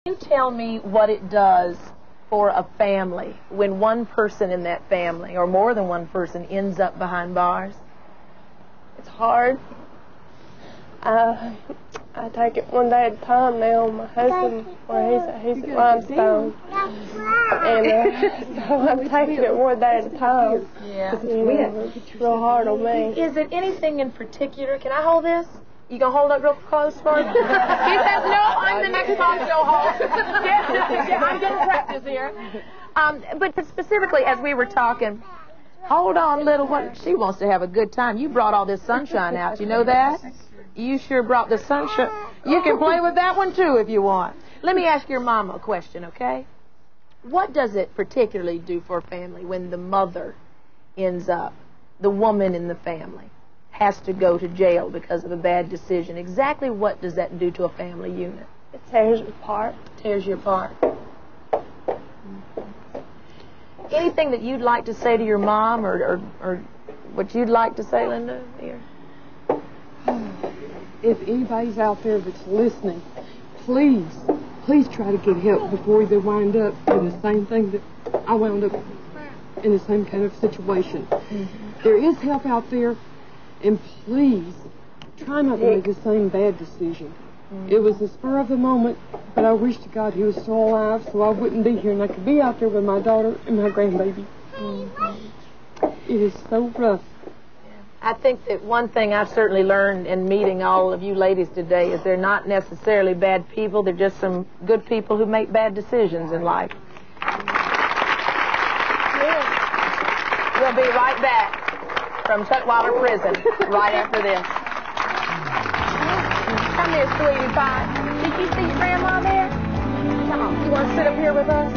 you tell me what it does for a family when one person in that family, or more than one person, ends up behind bars? It's hard. I take it one day at a time now. My husband, he's at Limestone. And so I'm taking it one day at a time. Yeah. It's real hard on me. Is it anything in particular? Can I hold this? You gonna hold it real close for me? He says, no, I'm the next talk show host. Yeah, I'm gonna practice here. But specifically, as we were talking, hold on, little one. She wants to have a good time. You brought all this sunshine out. You know that? You sure brought the sunshine. You can play with that one, too, if you want. Let me ask your mama a question, okay? What does it particularly do for a family when the mother ends up, the woman in the family, has to go to jail because of a bad decision? Exactly what does that do to a family unit? It tears you apart. Tears you apart. Anything that you'd like to say to your mom, or what you'd like to say, Linda? Here. If anybody's out there that's listening, please try to get help before they wind up in the same thing that I wound up in, the same kind of situation. There is help out there, and please try not to make the same bad decision. It was the spur of the moment, but I wish to God he was still alive so I wouldn't be here and I could be out there with my daughter and my grandbaby. It is so rough. I think that one thing I've certainly learned in meeting all of you ladies today is they're not necessarily bad people. They're just some good people who make bad decisions in life. We'll be right back from Tutwiler Prison right after this. Come here, sweetie pie. Did you see your grandma there? Come on. You want to sit up here with us?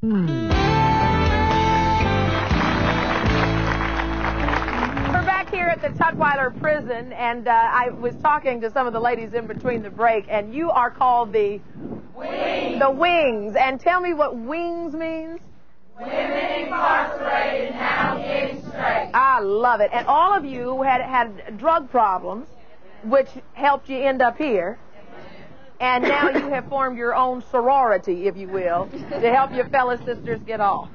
We're back here at the Tutwiler Prison, and I was talking to some of the ladies in between the break, and you are called the Wings. The Wings. And tell me what Wings means. Women incarcerated now getting straight. I love it. And all of you who had drug problems, which helped you end up here, and now you have formed your own sorority, if you will, to help your fellow sisters get off.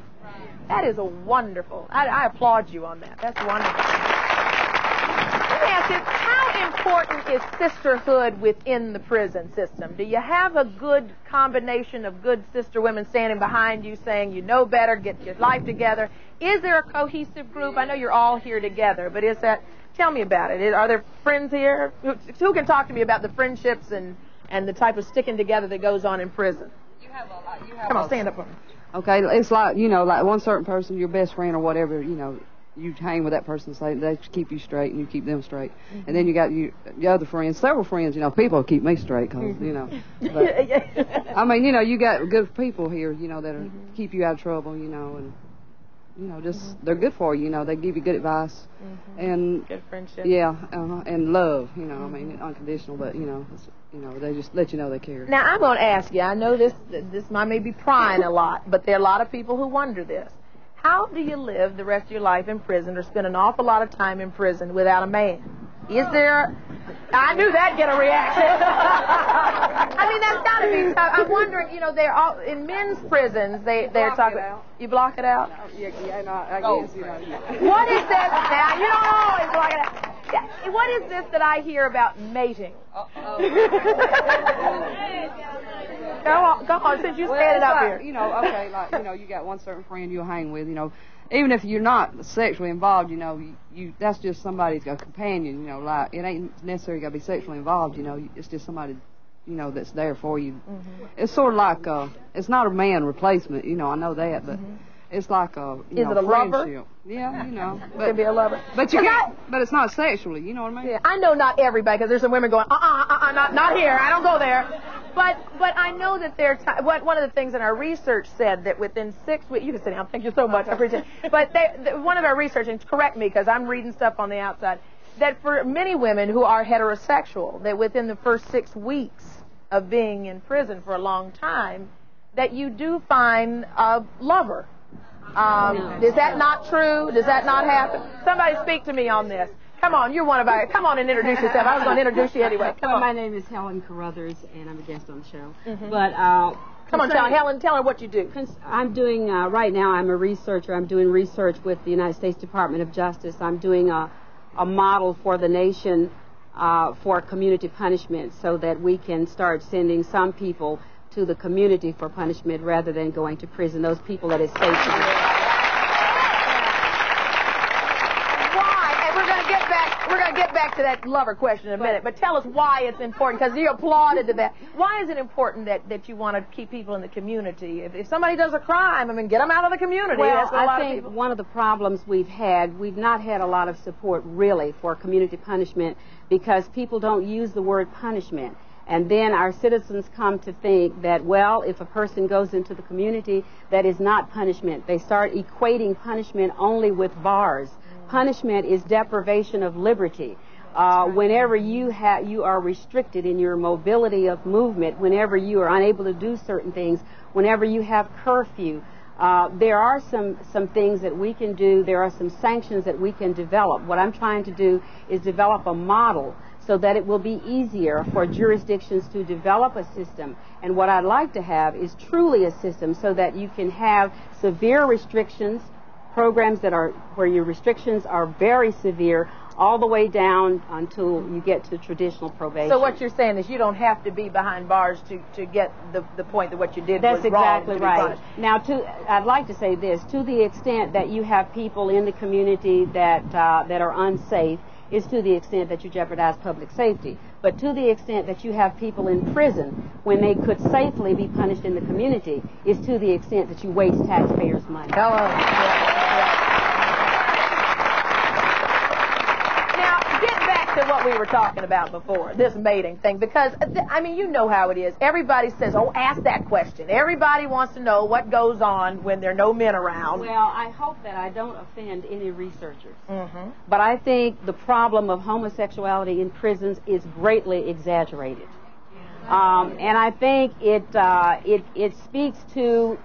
That is a wonderful. I applaud you on that. That's wonderful. Let me ask you, how important is sisterhood within the prison system? Do you have a good combination of good sister women standing behind you saying, you know better, get your life together? Is there a cohesive group? I know you're all here together, but is that, tell me about it. Are there friends here? Who can talk to me about the friendships and the type of sticking together that goes on in prison? Come on, stand up for me. Okay, it's like, you know, like one certain person, your best friend or whatever, you know, you hang with that person, so they keep you straight and you keep them straight. And then you got your other friends, several friends, you know, people keep me straight because, you know. But, I mean, you know, you got good people here, you know, that keep you out of trouble, you know, and, you know, just, they're good for you, you know, they give you good advice. And good friendship. Yeah, and love, you know, I mean, unconditional, but, you know, they just let you know they care. Now, I'm going to ask you, I know this I may be prying a lot, but there are a lot of people who wonder this. How do you live the rest of your life in prison or spend an awful lot of time in prison without a man? Is there... I knew that'd get a reaction. I mean, that's got to be tough. I'm wondering, you know, they're all... In men's prisons, they're talking... You block it out? Yeah, no, I guess, you know. What is this now? You don't always block it out. Yeah, what is this that I hear about mating? Go on, since you stand it up here. You know, okay, like, you know, you got one certain friend you'll hang with, you know. Even if you're not sexually involved, you know, that's just somebody's a companion, you know, like, it ain't necessarily got to be sexually involved, you know, it's just somebody, you know, that's there for you. It's sort of like, it's not a man replacement, you know, I know that, but it's like a, you know, it a friendship. Lover? Yeah, you know. It could be a lover. But but it's not sexually, you know what I mean? Yeah, I know not everybody, because there's some women going, not here, I don't go there. But I know that one of the things in our research said that within 6 weeks, you can sit down, thank you so much, I appreciate it. But one of our research, and correct me because I'm reading stuff on the outside, that for many women who are heterosexual, that within the first 6 weeks of being in prison for a long time, that you do find a lover. Is that not true? Does that not happen? Somebody speak to me on this. Come on, you're one of our. Come on and introduce yourself. I was going to introduce you anyway. Come on. My name is Helen Carruthers, and I'm a guest on the show. Mm-hmm. But come on, Helen, tell her what you do. I'm doing right now. I'm a researcher. I'm doing research with the United States Department of Justice. I'm doing a model for the nation for community punishment, so that we can start sending some people to the community for punishment rather than going to prison. Those people that is safe to them. We're going to get back to that lover question in a minute, but tell us why it's important, because you applauded to that. Why is it important that you want to keep people in the community? If somebody does a crime, I mean, get them out of the community. Well, I think one of the problems we've not had a lot of support, really, for community punishment, because people don't use the word punishment. And then our citizens come to think that, well, if a person goes into the community, that is not punishment. They start equating punishment only with bars. Punishment is deprivation of liberty. Whenever you are restricted in your mobility of movement, whenever you are unable to do certain things, whenever you have curfew, there are some things that we can do. There are some sanctions that we can develop. What I'm trying to do is develop a model so that it will be easier for jurisdictions to develop a system. And what I'd like to have is truly a system so that you can have severe restrictions, programs that are where your restrictions are very severe, all the way down until you get to traditional probation. So what you're saying is you don't have to be behind bars to get the point that what you did was wrong. That's exactly right. Now, I'd like to say this: to the extent that you have people in the community that are unsafe, is to the extent that you jeopardize public safety. But to the extent that you have people in prison when they could safely be punished in the community, is to the extent that you waste taxpayers' money. To what we were talking about before, this mating thing, because, I mean, you know how it is. Everybody says, oh, ask that question. Everybody wants to know what goes on when there are no men around. Well, I hope that I don't offend any researchers. Mm-hmm. But I think the problem of homosexuality in prisons is greatly exaggerated. And I think it speaks to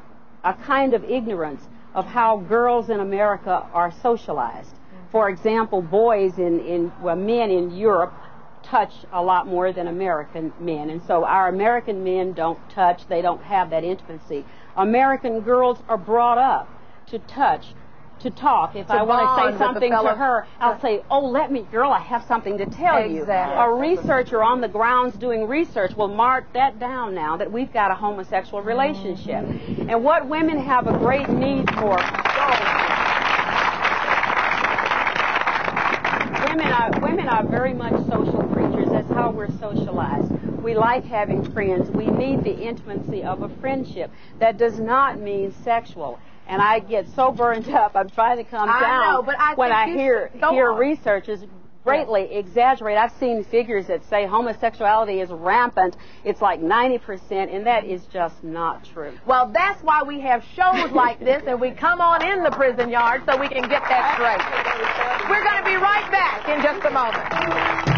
a kind of ignorance of how girls in America are socialized. For example, men in Europe touch a lot more than American men, and so our American men don't touch. They don't have that intimacy. American girls are brought up to touch, to talk. If I want to say something to her, I'll say, oh, girl, I have something to tell you. A researcher on the grounds doing research will mark that down now, that we've got a homosexual relationship. And what women have a great need for... Women are very much social creatures. That's how we're socialized. We like having friends. We need the intimacy of a friendship. That does not mean sexual. And I get so burned up. I'm trying to calm down when I hear researchers greatly exaggerate. I've seen figures that say homosexuality is rampant. It's like 90%, and that is just not true. Well, that's why we have shows like this, and we come on in the prison yard so we can get that straight. We're going to be right back in just a moment.